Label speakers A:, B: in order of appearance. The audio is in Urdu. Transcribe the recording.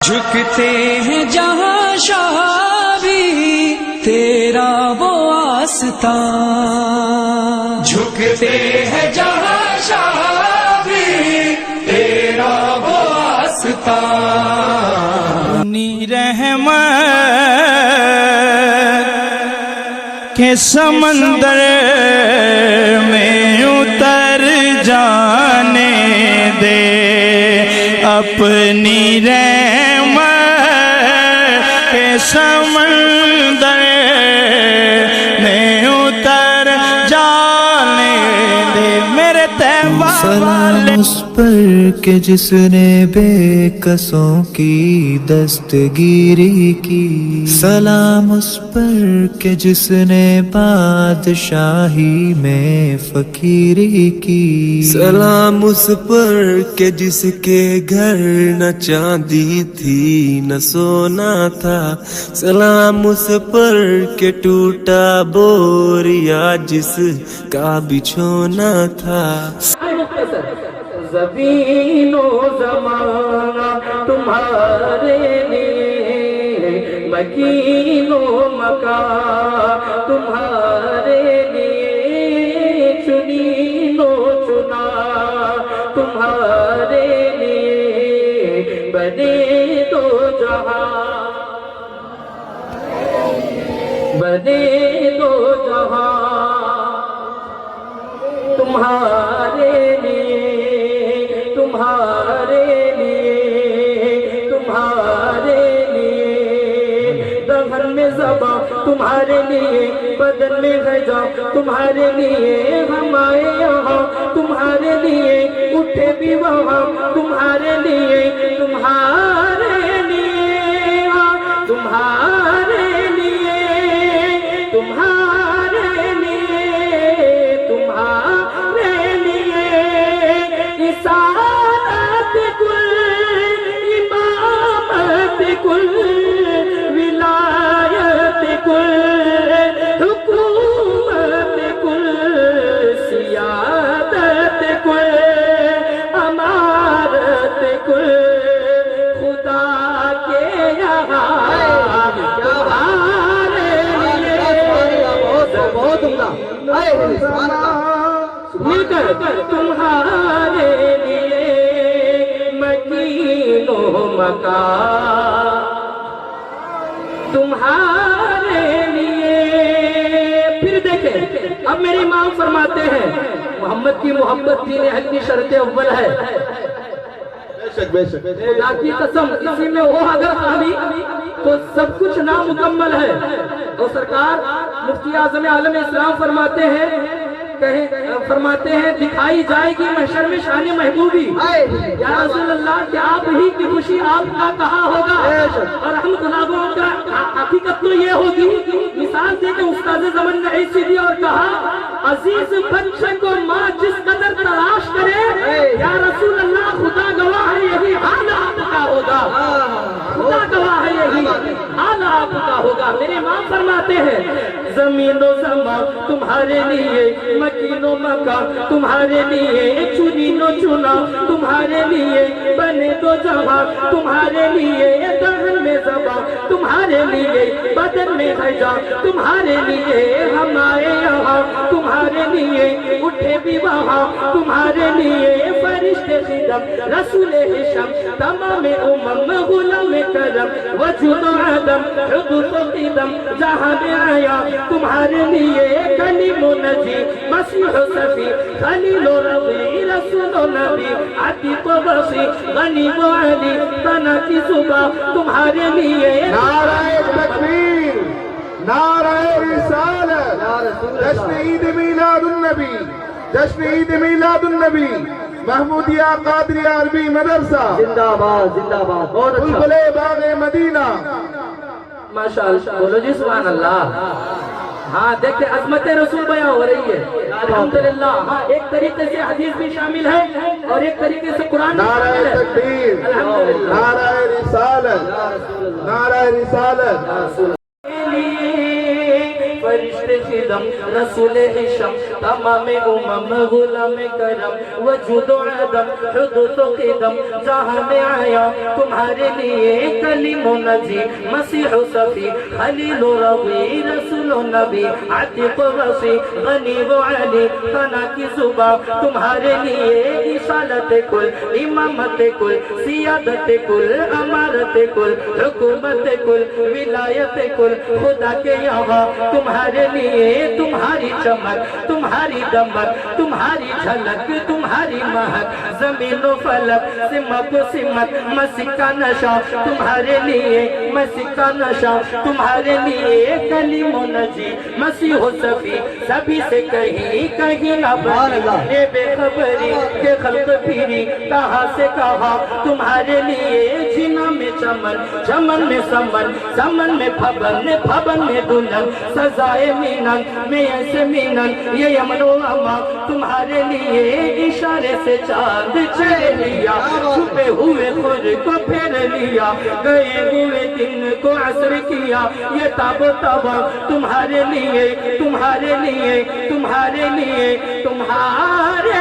A: جھکتے ہیں جہاں شاہ بھی تیرا وہ آستان، جھکتے ہیں جہاں شاہ بھی تیرا وہ آستان، رحمت کے سمندر میں اتر جانے دے، اپنی رحمت کے سمندر میں اتر جانے دے میرے طیبہ والے۔
B: سلام اس پر کہ جس نے بے کسوں کی دستگیری کی، سلام اس پر کہ جس نے بادشاہی میں فقیری کی،
C: سلام اس پر کہ جس کے گھر نہ چاندی تھی نہ سونا تھا، سلام اس پر کہ ٹوٹا بوریا جس کا بچھونا تھا۔
D: زمین و زمانہ تمہارے لیے، مکین و مکان تمہارے لیے، چنین و چنا تمہارے لیے، بنے دو جہاں، بنے دو جہاں تمہارے لیے، تمہارے لیے، تمہارے لیے، دہن میں زباں تمہارے لیے، بدن میں غذا تمہارے لیے، ہم آئے یہاں تمہارے لیے، اٹھے بھی وہاں تمہارے لیے، تمہارے لیے، تمہارے لیے، تمہارے لیے، تمہارے لیے، رسالت کل، امامت کل، ولایت کل، حکومت کل، سیادت کل، امارت کل، خدا کے یہاں تمہارے لیے، بہت عمدہ مل کر تمہارے لیے، مکین و مکان تمہارے لیے۔ پھر دیکھیں اب میرے امام فرماتے ہیں محمد کی محبت دین حق کی شرط اول ہے، خدا کی قسم اسی میں وہ اگر خالی تو سب کچھ نامکمل ہے۔ اور سرکار مفتی اعظم عالم اسلام فرماتے ہیں فرماتے ہیں دکھائی جائے گی محشر میں شان محبوبی، یا رسول اللہ کہ آپ ہی کی خوشی آپ کا کہاں ہوگا، اور ہم گناہوں کا حقیقت تو یہ ہوگی۔ مثال دے کے استاد زمن نے ایسی دی اور کہا عزیز بچے کو ماں جس قدر تلاش کرے، یا رسول اللہ خدا گواہ ہے یہی حال آپ کا ہوگا، خدا گواہ ہے یہی حال آپ کا ہوگا۔ میرے امام فرماتے ہیں زمین و زمان تمہارے لیے، مکین و مکان تمہارے لیے، چنین و چنا تمہارے لیے، بنے دو جہاں تمہارے لیے، دہن میں زباں تمہارے لیے، بدن میں غذا تمہارے لیے، ہم آئے یہاں تمہارے لیے، اٹھے بھی وہاں تمہارے لیے، فرشتے خدم رسول حشم تمام امم غلام کرم، وجود عدم حدوث قدم جہاں میں آیا تمہارے لیے، کلیم و نجی مسیح و صفی خلیل و رضی رسول و نبی عتیق و بصی غنی و علی تنا کی صبح تمہارے لیے۔
E: نعرہ تکبیر، نعرہ رسالت، جشن عید میلاد النبی، جشن عید میلاد النبی، محمودیہ قادریہ عربی مدرسہ
D: زندہ باد، زندہ باد، بہت اچھا،
E: بلبلے باغ مدینہ۔
D: ماشاءاللہ بولو جی سبحان اللہ۔ ہاں دیکھیں عظمت رسول بیان ہو رہی ہے الحمدللہ۔ ہاں ایک طریقے سے حدیث بھی شامل ہے اور ایک طریقے سے قرآن بھی
E: نعرہ
D: شامل ہے
E: تکبیر،
D: الحمدللہ۔
E: نعرہ رسالت، نعرہ رسالت۔
D: فرشتے قدم رسول عشم تمام امم غلام کرم وجود و عدم حدوث و قدم جہاں میں آیا تمہارے لیے کلیم و نجی مسیح و صفی خلیل و ربی رسول و نبی عتیق و وصی غنی و علی ثنا کی زباں تمہارے لیے رسالت کل امامت کل سیادت کل امارت کل حکومت کل ولایت کل خدا کے یہاں تمہارے لیے تمہاری چمک تمہاری دمک تمہاری جھلک تمہاری مہک زمین و فلک سمت و سمت مسیح کا نشہ تمہارے لیے مسیح کا نشہ تمہارے لیے کلیم و نجی مسیح و صفی سبھی سے کہیں نہ بڑھے بے خبری کہ خلق پھیری کہاں سے کہاں تمہارے لیے جنا میں چمن چمن میں سمن سمن میں پھبن میں دلہن سزائے مینن میں ایسے مینن یہ یمن و اما تمہارے لیے اشارے سے چاند چلے لیا چھپے ہوئے خود کو پھیر لیا گئے ہوئے دن کو عصر کیا یہ تاب و تابا تمہارے لیے تمہارے لیے تمہارے لیے تمہارے